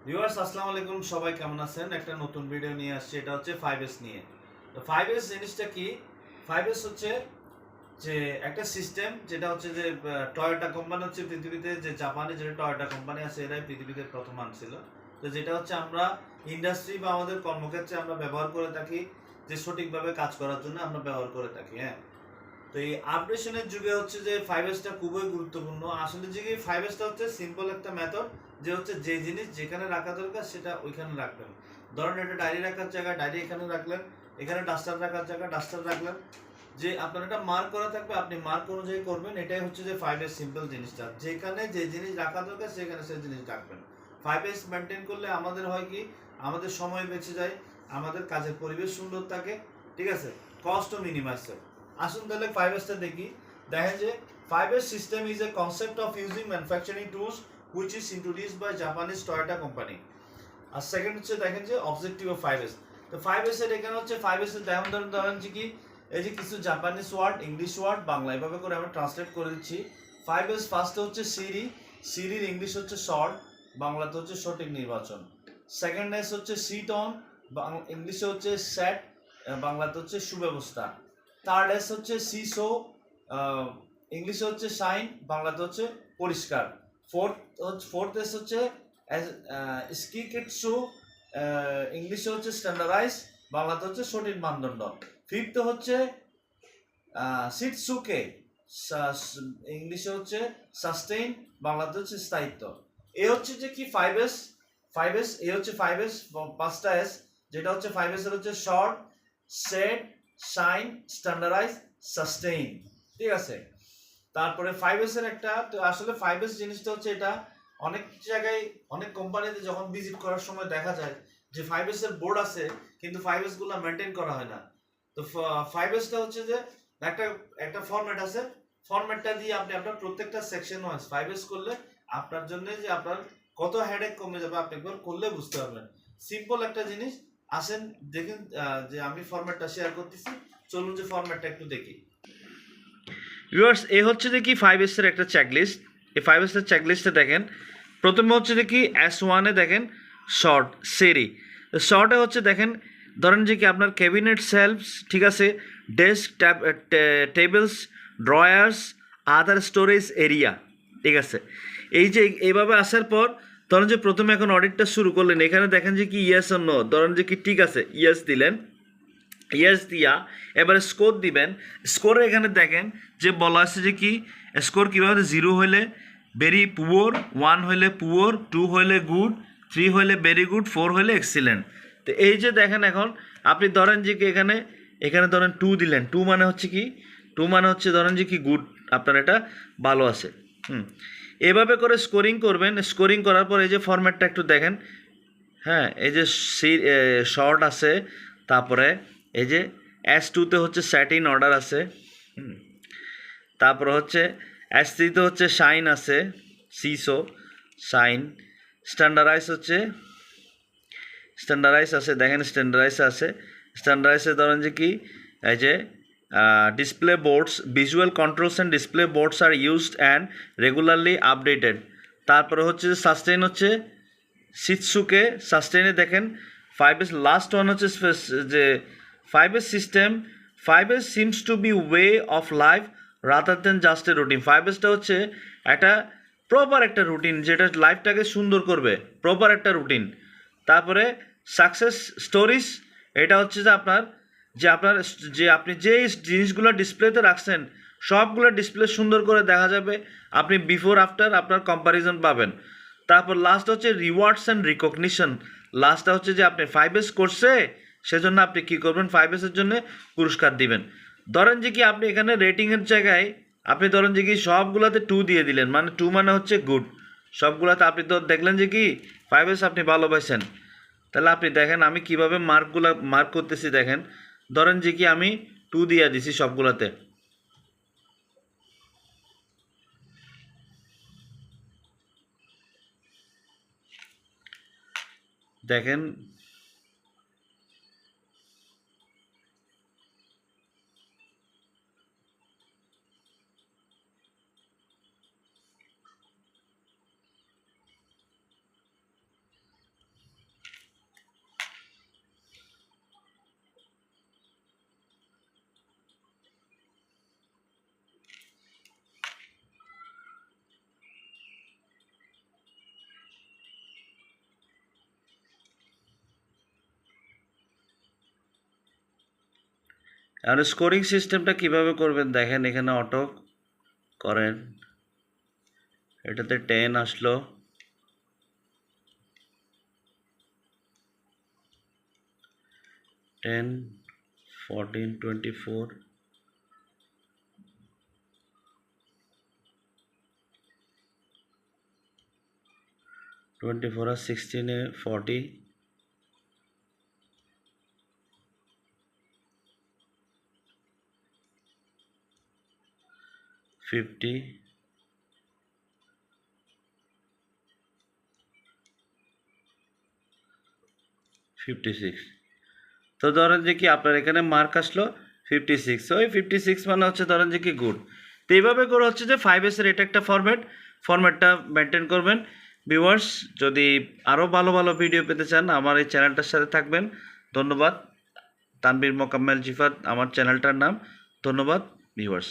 Viewers আসসালামু আলাইকুম, সবাই কেমন আছেন? একটা নতুন ভিডিও নিয়ে আসছে, এটা হচ্ছে 5S নিয়ে। তো 5S জিনিসটা কি? 5S হচ্ছে যে একটা সিস্টেম, যেটা হচ্ছে যে টয়োটা কোম্পানি হচ্ছে পৃথিবীতে, যে জাপানে যে টয়োটা কোম্পানি আছে এরাই পৃথিবীতে প্রথম আনছিল। তো যেটা হচ্ছে আমরা ইন্ডাস্ট্রি বা আমাদের কর্মক্ষেত্রে আমরা ব্যবহার করে থাকি, যে সঠিকভাবে কাজ করার জন্য আমরা ব্যবহার করে থাকি। হ্যাঁ, তো এই আপডেশনের যুগে হচ্ছে যে 5Sটা খুবই গুরুত্বপূর্ণ। আসলে যে 5Sটা হচ্ছে সিম্পল একটা মেথড, যে হচ্ছে যে জিনিস যেখানে রাখা দরকার সেটা ওইখানে রাখবেন। ধরেন একটা ডায়েরি রাখার জায়গা ডায়েরি এখানে রাখলেন, এখানে ডাস্টার রাখার জায়গা ডাস্টার রাখলেন। যে আপনার এটা মার্ক করা থাকবে, আপনি মার্ক অনুযায়ী করবেন। এটাই হচ্ছে যে 5S সিম্পল জিনিসটা, যেখানে যে জিনিস রাখা দরকার সেখানে সেই জিনিস রাখবেন। 5S মেনটেন করলে আমাদের হয় কি, আমাদের সময় বেঁচে যায়, আমাদের কাজের পরিবেশ সুন্দর থাকে, ঠিক আছে, কস্টও মিনিমাইজ হয়। আসুন তাহলে 5Sটা দেখি। দেখেন যে 5S system is a concept of using manufacturing tools which is introduced by Japanese Toyota company. আর সেকেন্ড হচ্ছে দেখেন যে অবজেক্টিভ অফ 5S। তো 5S এর এখানে হচ্ছে 5S এর যেমন ধরেন যে কি, এই যে কিছু Japanese word, English word, Bangla এভাবে করে আমরা ট্রান্সলেট করে দিচ্ছি। 5S ফার্স্টে হচ্ছে সিরি, সিরির ইংলিশ হচ্ছে শর্ট, বাংলাতে হচ্ছে সঠিক নির্বাচন। সেকেন্ড এস হচ্ছে সিট অন, ইংলিশে হচ্ছে সেট, বাংলাতে হচ্ছে সুব্যবস্থা। থার্ড এস হচ্ছে সিসো, ইংলিশে হচ্ছে শাইন, বাংলাতে হচ্ছে পরিষ্কার। ফোর্থ এস হচ্ছে স্কিকেটসু, ইংলিশে হচ্ছে স্ট্যান্ডার্ডাইজ, বাংলাতে হচ্ছে সঠিক মানদণ্ড। ফিফথ হচ্ছে সিটসুকে, ইংলিশে হচ্ছে সাস্টেইন, বাংলাতে হচ্ছে স্থায়িত্ব। এ হচ্ছে যে কি 5S, 5S এ হচ্ছে 5S, পাঁচটা এস, যেটা হচ্ছে 5S এর হচ্ছে short, set, shine, standardise, sustain, ঠিক আছে। তারপরে 5S এর একটা, তো আসলে 5S জিনিসটা হচ্ছে এটা অনেক জায়গায় অনেক কোম্পানিতে যখন ভিজিট করার সময় দেখা যায় যে 5S এর বোর্ড আছে, কিন্তু 5S গুলো মেনটেন করা হয় না। তো 5Sটা হচ্ছে যে একটা একটা ফরম্যাট আছে, ফরম্যাটটা দিয়ে আপনি আপনার প্রত্যেকটা সেকশন ওয়াইজ 5S করলে আপনার জন্য যে আপনার কত হেডেক কমে যাবে, আপনি একবার করলে বুঝতে পারবেন। সিম্পল একটা জিনিস। আসেন দেখেন, যে আমি ফরম্যাটটা শেয়ার করতেছি, চলুন যে ফরম্যাটটা একটু দেখি। ভিউয়ার্স, এ হচ্ছে যে কি 5S এর একটা চেকলিস্ট। এই 5S এর চেকলিস্টে দেখেন, প্রথমে হচ্ছে যে কি S1-এ দেখেন শর্ট সেরি। শর্টে হচ্ছে দেখেন, ধরেন যে কি আপনার ক্যাবিনেট সেলফস, ঠিক আছে, ডেস্ক টেবিলস, ড্রয়ার্স, আদার স্টোরেজ এরিয়া, ঠিক আছে। এই যে এইভাবে আসার পর ধরেন যে প্রথমে এখন অডিটটা শুরু করলেন, এখানে দেখেন যে কি ইয়েস অর নো, ধরেন যে কি ঠিক আছে ইয়েস দিলেন, ইয়েস দিয়া এবারে স্কোর দিবেন। স্কোরে এখানে দেখেন যে বলা আছে যে কি স্কোর কীভাবে, 0 হইলে ভেরি পুয়ার, 1 হইলে পুয়ার, 2 হইলে গুড, 3 হইলে ভেরি গুড, 4 হইলে এক্সিলেন্ট। তো এই যে দেখেন এখন আপনি ধরেন যে কি এখানে এখানে ধরেন 2 দিলেন, 2 মানে হচ্ছে কি, 2 মানে হচ্ছে ধরেন যে কি গুড, আপনার এটা ভালো আছে। এভাবে করে স্কোরিং করবেন। স্কোরিং করার পর এই যে ফরম্যাটটা একটু দেখেন। হ্যাঁ, এই যে শর্ট আছে, তারপরে এই যে S2-তে হচ্ছে সেট ইন অর্ডার আছে, তারপরে হচ্ছে S3-তে হচ্ছে শাইন আছে, সিসো শাইন। স্ট্যান্ডার্ডাইজ হচ্ছে স্ট্যান্ডার্ডাইজ আছে, দেখেন স্ট্যান্ডার্ডাইজ আছে। স্ট্যান্ডার্ডাইজে ধরেন যে কি এই যে display boards, visual controls and display boards are used and regularly updated. তারপরে হচ্ছে যে সাস্টেইন হচ্ছে সিটসুকে, সাস্টেইনে দেখেন 5S লাস্ট ওয়ান হচ্ছে যে 5S system, 5S seems to be way of life rather than just a routine. 5Sটা হচ্ছে একটা প্রপার একটা রুটিন, যেটা লাইফটাকে সুন্দর করবে, প্রপার একটা রুটিন। তারপরে সাকসেস স্টোরিজ, এটা হচ্ছে যে আপনার যে আপনি যে জিনিসগুলো ডিসপ্লেতে রাখছেন সবগুলো ডিসপ্লে সুন্দর করে দেখা যাবে, আপনি বিফোর আফটার আপনার কম্প্যারিজন পাবেন। তারপর লাস্ট হচ্ছে রিওয়ার্ডস অ্যান্ড রিকগনিশন। লাস্টটা হচ্ছে যে আপনি 5S করছে, সেজন্য আপনি কী করবেন, 5S-এর জন্য পুরস্কার দিবেন। ধরেন যে কি আপনি এখানে রেটিংয়ের জায়গায় আপনি ধরেন যে কি সবগুলোতে 2 দিয়ে দিলেন, মানে 2 মানে হচ্ছে গুড, সবগুলোতে আপনি তো দেখলেন যে কি 5S আপনি ভালো পাইছেন। তাহলে আপনি দেখেন আমি কিভাবে মার্ক করতেছি, দেখেন ধরেন যে কি আমি 2 দিয়ে দিছি সবগুলোতে। দেখেন এখন স্কোরিং সিস্টেমটা কিভাবে করবেন দেখেন, এখানে অটো করেন, এটাতে 10 আসলো, 10, 14, 24, 24 আর 16 40, 50, 56। তো ধরেন যে কি আপনার এখানে মার্ক আসলো 56, ওই 56 মানে হচ্ছে ধরেন যে কি গুড। তো এইভাবে করে হচ্ছে যে 5S এর এটা একটা ফরম্যাটটা মেনটেন করবেন। ভিউয়ার্স, যদি আরও ভালো ভালো ভিডিও পেতে চান আমার এই চ্যানেলটার সাথে থাকবেন। ধন্যবাদ। তানভীর মোকাম্মেল জিফাত আমার চ্যানেলটার নাম। ধন্যবাদ ভিউয়ার্স।